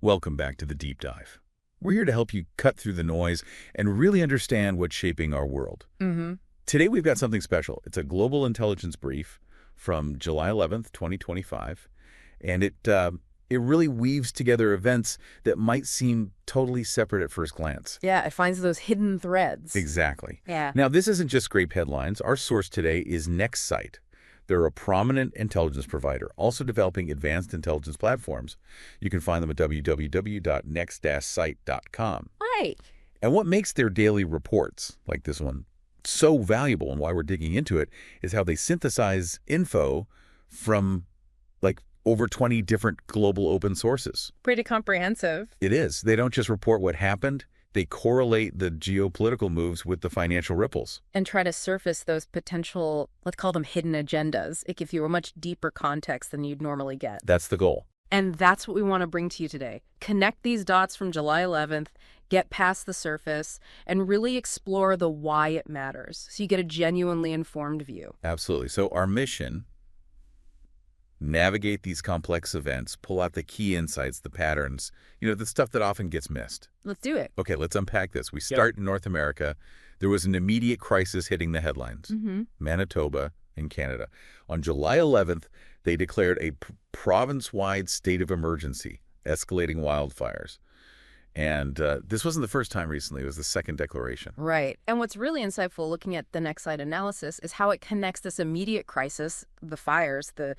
Welcome back to the Deep Dive. We're here to help you cut through the noise and really understand what's shaping our world. Today we've got something special. It's a global intelligence brief from July 11th, 2025, and it really weaves together events that might seem totally separate at first glance. Yeah, it finds those hidden threads. Exactly. Yeah. Now, this isn't just scrape headlines. Our source today is NextSight. They're a prominent intelligence provider, also developing advanced intelligence platforms. You can find them at www.next-sight.com. Right. And what makes their daily reports, like this one, so valuable and why we're digging into it is how they synthesize info from, like, over 20 different global open sources. Pretty comprehensive. It is. They don't just report what happened. They correlate the geopolitical moves with the financial ripples. And try to surface those potential, let's call them hidden agendas. It gives you a much deeper context than you'd normally get. That's the goal. And that's what we want to bring to you today. Connect these dots from July 11th, get past the surface, and really explore the why it matters so you get a genuinely informed view. Absolutely. So our mission: navigate these complex events, pull out the key insights, the patterns, the stuff that often gets missed. Let's do it. Okay, let's unpack this. We start in North America. There was an immediate crisis hitting the headlines. Manitoba in Canada. On July 11th, they declared a province-wide state of emergency, escalating wildfires. And this wasn't the first time recently. It was the second declaration. Right. And what's really insightful looking at the NextSight analysis is how it connects this immediate crisis, the fires, the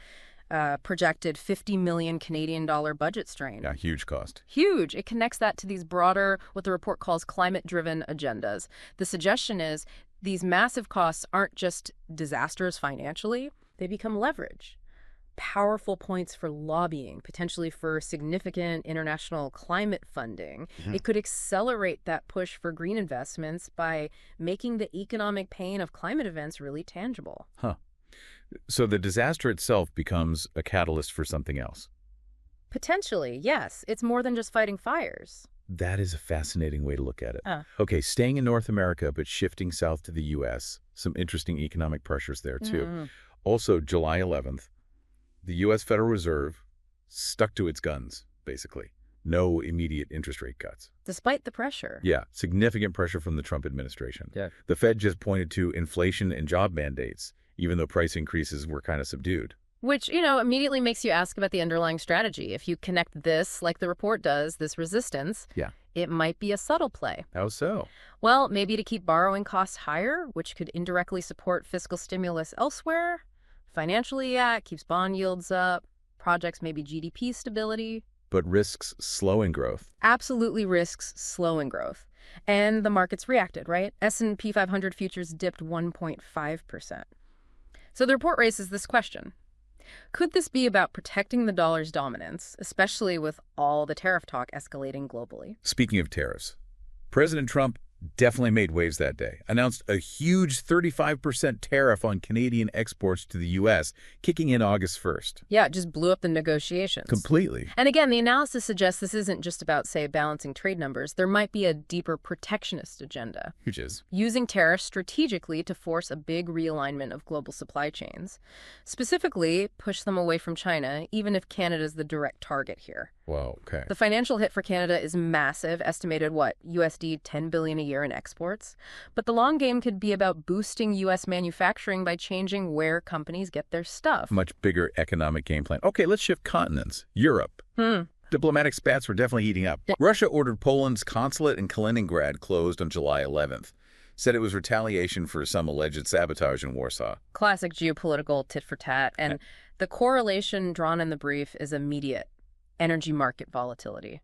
projected 50 million Canadian dollar budget strain. Yeah, huge cost. Huge. It connects that to these broader, what the report calls climate-driven agendas. The suggestion is these massive costs aren't just disasters financially, they become leverage. Powerful points for lobbying, potentially for significant international climate funding. It could accelerate that push for green investments by making the economic pain of climate events really tangible. So the disaster itself becomes a catalyst for something else. Potentially, yes. It's more than just fighting fires. That is a fascinating way to look at it. Okay, staying in North America but shifting south to the U.S., some interesting economic pressures there too. Also, July 11th, the U.S. Federal Reserve stuck to its guns, basically. No immediate interest rate cuts. Despite the pressure. Yeah, significant pressure from the Trump administration. Yeah. The Fed just pointed to inflation and job mandates, even though price increases were kind of subdued. Which, immediately makes you ask about the underlying strategy. If you connect this, like the report does, this resistance, it might be a subtle play. How so? Well, maybe to keep borrowing costs higher, which could indirectly support fiscal stimulus elsewhere. Financially, yeah, it keeps bond yields up. Projects maybe GDP stability. But risks slowing growth. Absolutely risks slowing growth. And the markets reacted, right? S&P 500 futures dipped 1.5%. So the report raises this question. Could this be about protecting the dollar's dominance, especially with all the tariff talk escalating globally? Speaking of tariffs, President Trump definitely made waves that day. Announced a huge 35% tariff on Canadian exports to the U.S., kicking in August 1st. Yeah, it just blew up the negotiations. Completely. And again, the analysis suggests this isn't just about, say, balancing trade numbers. There might be a deeper protectionist agenda. Which is? Using tariffs strategically to force a big realignment of global supply chains. Specifically, push them away from China, even if Canada's the direct target here. Wow, okay. The financial hit for Canada is massive, estimated, USD 10 billion a year in exports. But the long game could be about boosting U.S. manufacturing by changing where companies get their stuff. Much bigger economic game plan. Okay, let's shift continents. Europe. Diplomatic spats were definitely heating up. Russia ordered Poland's consulate in Kaliningrad closed on July 11th. Said it was retaliation for some alleged sabotage in Warsaw. Classic geopolitical tit for tat. And the correlation drawn in the brief is immediate. Energy market volatility.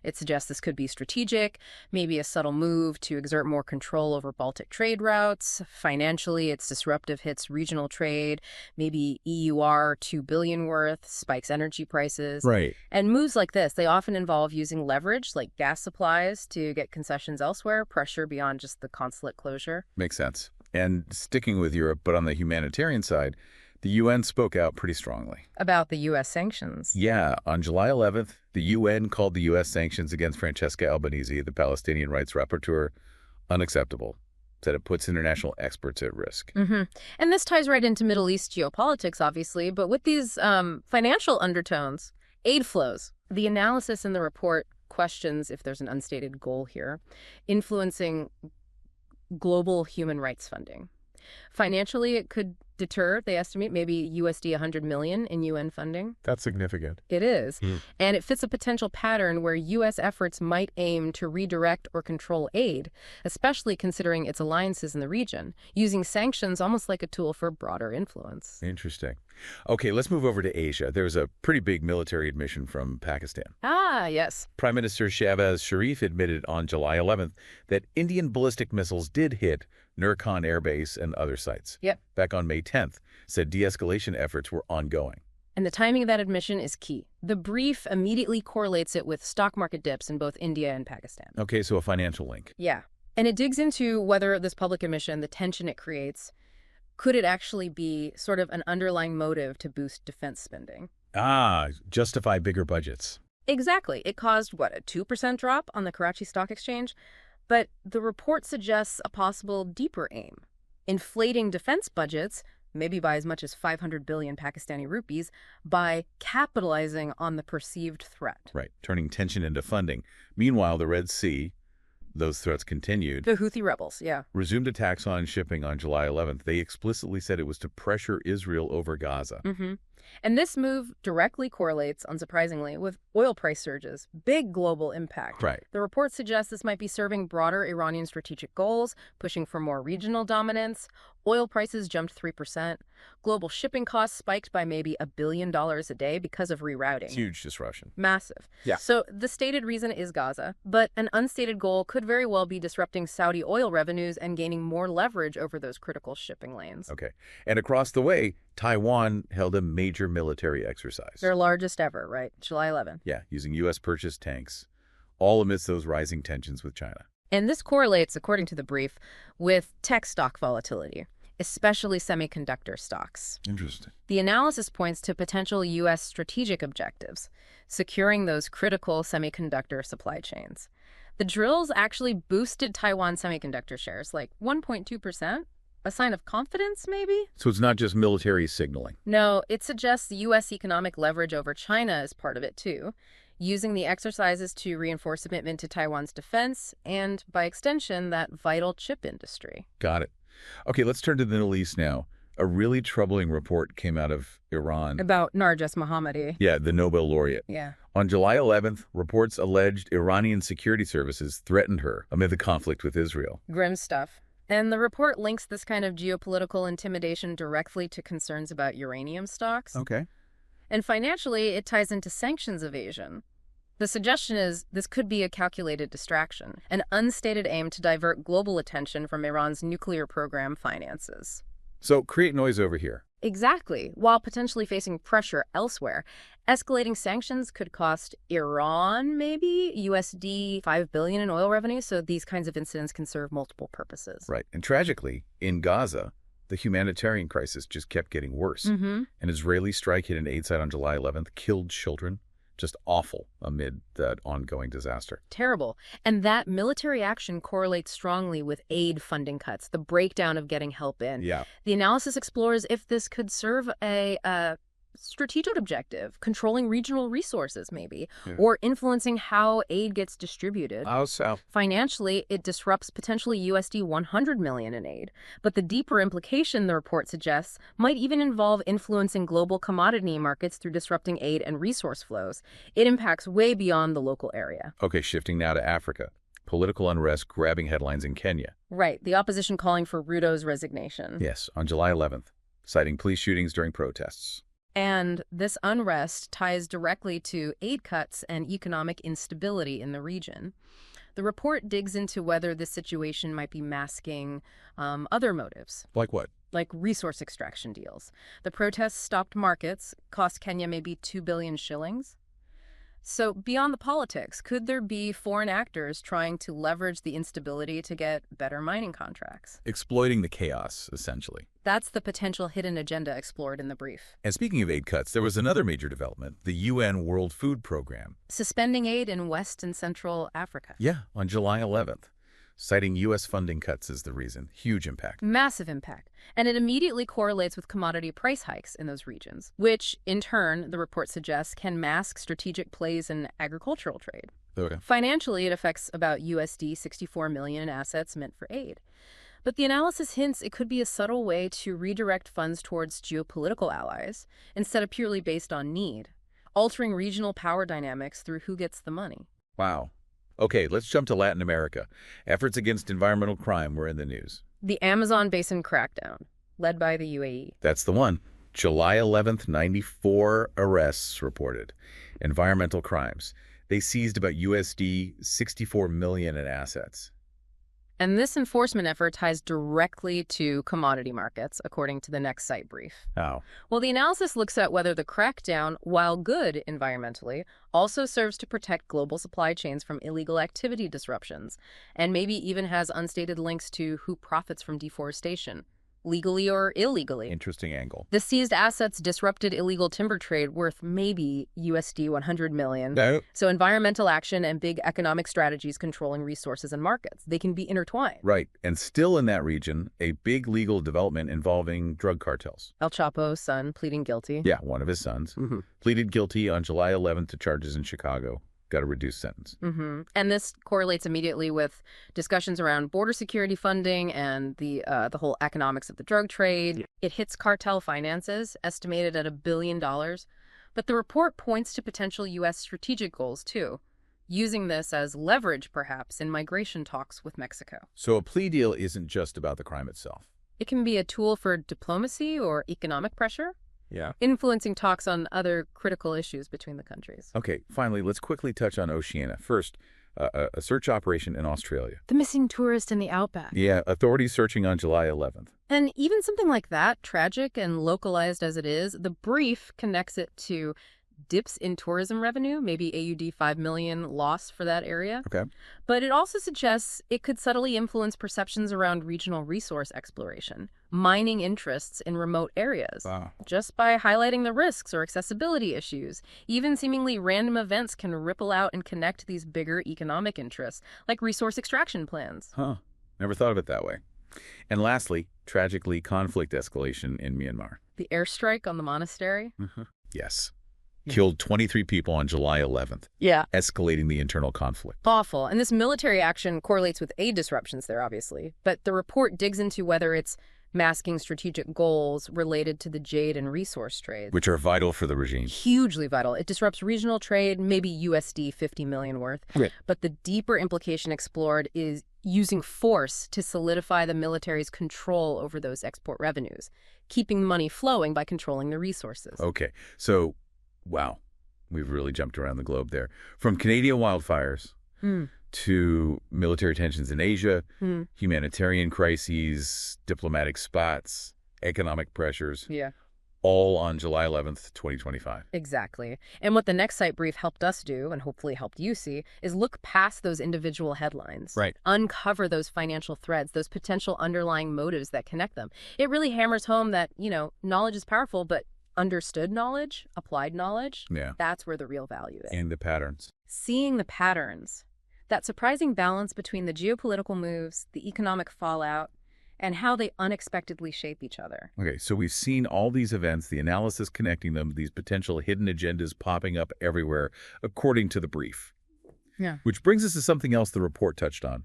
It suggests this could be strategic, maybe a subtle move to exert more control over Baltic trade routes. Financially, its disruptive hits regional trade, maybe EUR 2 billion worth, spikes energy prices. Right. And moves like this, they often involve using leverage, like gas supplies, to get concessions elsewhere, pressure beyond just the consulate closure. Makes sense. And sticking with Europe, but on the humanitarian side, the UN spoke out pretty strongly. About the U.S. sanctions. Yeah. On July 11th, the UN called the U.S. sanctions against Francesca Albanese, the Palestinian rights rapporteur, unacceptable. Said it puts international experts at risk. And this ties right into Middle East geopolitics, obviously, but with these financial undertones, aid flows The analysis in the report questions if there's an unstated goal here, influencing global human rights funding. Financially, it could deter, they estimate, maybe USD 100 million in UN funding. That's significant. It is. And it fits a potential pattern where U.S. efforts might aim to redirect or control aid, especially considering its alliances in the region, using sanctions almost like a tool for broader influence. Interesting. Okay, let's move over to Asia. There's a pretty big military admission from Pakistan. Ah, yes. Prime Minister Shehbaz Sharif admitted on July 11th that Indian ballistic missiles did hit Nurkan Air Base and other sites. Yep. Back on May 10th, said de-escalation efforts were ongoing. And the timing of that admission is key. The brief immediately correlates it with stock market dips in both India and Pakistan. Okay, so a financial link. Yeah. And it digs into whether this public admission, the tension it creates, could it actually be sort of an underlying motive to boost defense spending? Ah, justify bigger budgets. Exactly. It caused, what, a 2% drop on the Karachi Stock Exchange? But the report suggests a possible deeper aim, inflating defense budgets, maybe by as much as 500 billion Pakistani rupees, by capitalizing on the perceived threat. Right, turning tension into funding. Meanwhile, the Red Sea, those threats continued. The Houthi rebels, yeah. Resumed attacks on shipping on July 11th. They explicitly said it was to pressure Israel over Gaza. And this move directly correlates, unsurprisingly, with oil price surges. Big global impact. Right. The report suggests this might be serving broader Iranian strategic goals, pushing for more regional dominance. Oil prices jumped 3%. Global shipping costs spiked by maybe $1 billion a day because of rerouting. Huge disruption. Massive. Yeah. So the stated reason is Gaza, but an unstated goal could very well be disrupting Saudi oil revenues and gaining more leverage over those critical shipping lanes. Okay. And across the way, Taiwan held a major military exercise. Their largest ever, right? July 11th. Yeah, using U.S.-purchased tanks, all amidst those rising tensions with China. And this correlates, according to the brief, with tech stock volatility, especially semiconductor stocks. Interesting. The analysis points to potential U.S. strategic objectives, securing those critical semiconductor supply chains. The drills actually boosted Taiwan semiconductor shares, like 1.2%. A sign of confidence, maybe? So it's not just military signaling. No, it suggests the U.S. economic leverage over China is part of it, too, using the exercises to reinforce commitment to Taiwan's defense and, by extension, that vital chip industry. Got it. Okay, let's turn to the Middle East now. A really troubling report came out of Iran. About Narges Mohammadi. Yeah, the Nobel laureate. Yeah. On July 11th, reports alleged Iranian security services threatened her amid the conflict with Israel. Grim stuff. And the report links this kind of geopolitical intimidation directly to concerns about uranium stocks. Okay. And financially, it ties into sanctions evasion. The suggestion is this could be a calculated distraction, an unstated aim to divert global attention from Iran's nuclear program finances. So create noise over here. Exactly. While potentially facing pressure elsewhere, escalating sanctions could cost Iran maybe USD 5 billion in oil revenue, so these kinds of incidents can serve multiple purposes. Right. And tragically, in Gaza, the humanitarian crisis just kept getting worse. An Israeli strike hit an aid site on July 11th, killed children. Just awful amid that ongoing disaster. Terrible. And that military action correlates strongly with aid funding cuts, the breakdown of getting help in. Yeah. The analysis explores if this could serve a strategic objective, controlling regional resources maybe, or influencing how aid gets distributed. How so? Financially, it disrupts potentially USD 100 million in aid. But the deeper implication, the report suggests, might even involve influencing global commodity markets through disrupting aid and resource flows. It impacts way beyond the local area. Okay, shifting now to Africa. Political unrest grabbing headlines in Kenya. Right, the opposition calling for Ruto's resignation. Yes, on July 11th, citing police shootings during protests. And this unrest ties directly to aid cuts and economic instability in the region. The report digs into whether this situation might be masking other motives. Like what? Like resource extraction deals. The protests stopped markets, cost Kenya maybe 2 billion shillings. So beyond the politics, could there be foreign actors trying to leverage the instability to get better mining contracts? Exploiting the chaos, essentially. That's the potential hidden agenda explored in the brief. And speaking of aid cuts, there was another major development, the UN World Food Program. Suspending aid in West and Central Africa. Yeah, on July 11th. citing U.S. funding cuts as the reason. Huge impact. Massive impact. And it immediately correlates with commodity price hikes in those regions, which, in turn, the report suggests can mask strategic plays in agricultural trade. Okay. Financially, it affects about USD 64 million in assets meant for aid. But the analysis hints it could be a subtle way to redirect funds towards geopolitical allies instead of purely based on need, altering regional power dynamics through who gets the money. Wow. Okay, let's jump to Latin America. Efforts against environmental crime were in the news. The Amazon Basin crackdown, led by the UAE. That's the one. July 11th, 94 arrests reported. Environmental crimes. They seized about USD 64 million in assets. And this enforcement effort ties directly to commodity markets, according to the next site brief. How? Well, the analysis looks at whether the crackdown, while good environmentally, also serves to protect global supply chains from illegal activity disruptions, and maybe even has unstated links to who profits from deforestation, legally or illegally. Interesting angle. The seized assets disrupted illegal timber trade worth maybe USD 100 million. No. So environmental action and big economic strategies controlling resources and markets, they can be intertwined. Right. And still in that region, a big legal development involving drug cartels. El Chapo's son pleading guilty. Yeah, one of his sons. Pleaded guilty on July 11th to charges in Chicago. Got a reduced sentence. And this correlates immediately with discussions around border security funding and the whole economics of the drug trade. It hits cartel finances, estimated at $1 billion. But the report points to potential U.S. strategic goals, too, using this as leverage, perhaps, in migration talks with Mexico. So a plea deal isn't just about the crime itself. It can be a tool for diplomacy or economic pressure, Yeah. influencing talks on other critical issues between the countries. Okay, finally, let's quickly touch on Oceania. First, a search operation in Australia. The missing tourist in the outback. Yeah, authorities searching on July 11th. And even something like that, tragic and localized as it is, the brief connects it to dips in tourism revenue, maybe AUD 5 million loss for that area. Okay. But it also suggests it could subtly influence perceptions around regional resource exploration, mining interests in remote areas, Wow. just by highlighting the risks or accessibility issues. Even seemingly random events can ripple out and connect these bigger economic interests, like resource extraction plans. Huh. Never thought of it that way. And lastly, tragically, conflict escalation in Myanmar. The airstrike on the monastery? Yes. Killed 23 people on July 11th, Yeah. escalating the internal conflict. Awful. And this military action correlates with aid disruptions there, obviously. But the report digs into whether it's masking strategic goals related to the jade and resource trade. Which are vital for the regime. Hugely vital. It disrupts regional trade, maybe USD 50 million worth. Right. But the deeper implication explored is using force to solidify the military's control over those export revenues, keeping money flowing by controlling the resources. Okay, so, wow, we've really jumped around the globe there. From Canadian wildfires to military tensions in Asia, humanitarian crises, diplomatic spots, economic pressures, Yeah. all on July 11th, 2025. Exactly. And what the next site brief helped us do, and hopefully helped you see, is look past those individual headlines. Right. Uncover those financial threads, those potential underlying motives that connect them. It really hammers home that, knowledge is powerful, but understood knowledge, applied knowledge, Yeah. that's where the real value is. And the patterns. Seeing the patterns, that surprising balance between the geopolitical moves, the economic fallout, and how they unexpectedly shape each other. Okay, so we've seen all these events, the analysis connecting them, these potential hidden agendas popping up everywhere, according to the brief. Yeah. Which brings us to something else the report touched on.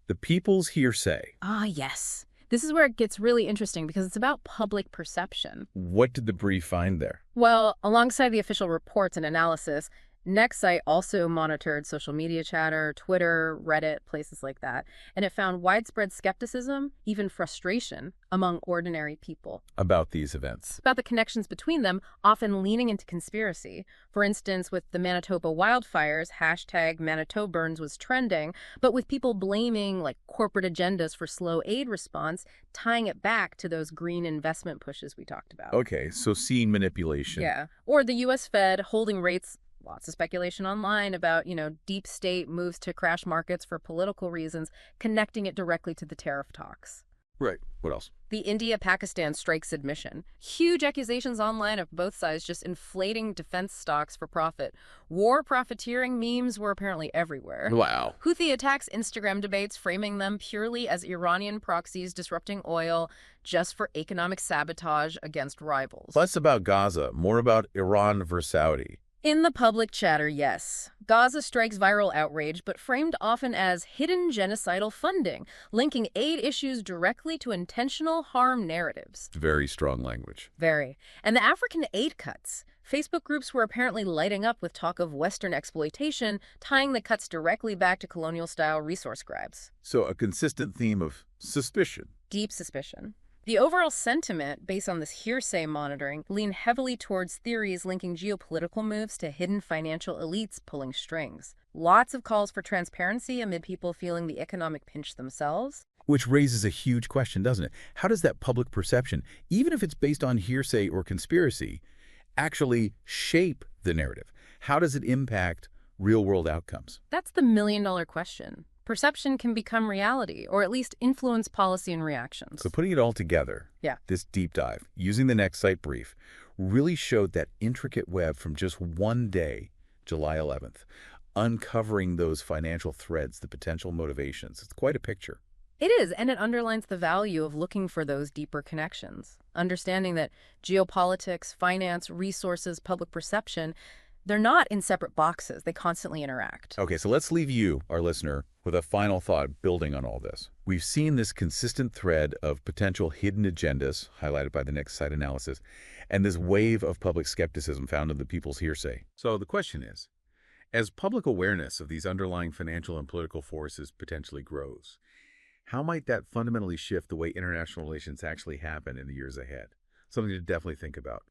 The people's hearsay. Ah, yes. This is where it gets really interesting because it's about public perception. What did the brief find there? Well, alongside the official reports and analysis, Nextsite also monitored social media chatter, Twitter, Reddit, places like that, and it found widespread skepticism, even frustration, among ordinary people. About these events. About the connections between them, often leaning into conspiracy. For instance, with the Manitoba wildfires, hashtag Manitoburns was trending, but with people blaming corporate agendas for slow aid response, tying it back to those green investment pushes we talked about. Okay, so seeing manipulation. Yeah. Or the U.S. Fed holding rates. Lots of speculation online about, deep state moves to crash markets for political reasons, connecting it directly to the tariff talks. Right. What else? The India-Pakistan strikes admission. Huge accusations online of both sides just inflating defense stocks for profit. War profiteering memes were apparently everywhere. Wow. Houthi attacks Instagram debates, framing them purely as Iranian proxies disrupting oil just for economic sabotage against rivals. Less about Gaza, more about Iran versus Saudi. In the public chatter, yes. Gaza strikes viral outrage, but framed often as hidden genocidal funding, linking aid issues directly to intentional harm narratives. Very strong language. Very. And the African aid cuts. Facebook groups were apparently lighting up with talk of Western exploitation, tying the cuts directly back to colonial-style resource grabs. So a consistent theme of suspicion. Deep suspicion. The overall sentiment, based on this hearsay monitoring, leaned heavily towards theories linking geopolitical moves to hidden financial elites pulling strings. Lots of calls for transparency amid people feeling the economic pinch themselves. Which raises a huge question, doesn't it? How does that public perception, even if it's based on hearsay or conspiracy, actually shape the narrative? How does it impact real-world outcomes? That's the million-dollar question. Perception can become reality, or at least influence policy and reactions. So putting it all together, this deep dive, using the next site brief, really showed that intricate web from just one day, July 11th, uncovering those financial threads, the potential motivations. It's quite a picture. It is, and it underlines the value of looking for those deeper connections. Understanding that geopolitics, finance, resources, public perception, they're not in separate boxes. They constantly interact. Okay, so let's leave you, our listener, with a final thought building on all this. We've seen this consistent thread of potential hidden agendas, highlighted by the next site analysis, and this wave of public skepticism found in the people's hearsay. So the question is, as public awareness of these underlying financial and political forces potentially grows, how might that fundamentally shift the way international relations actually happen in the years ahead? Something to definitely think about.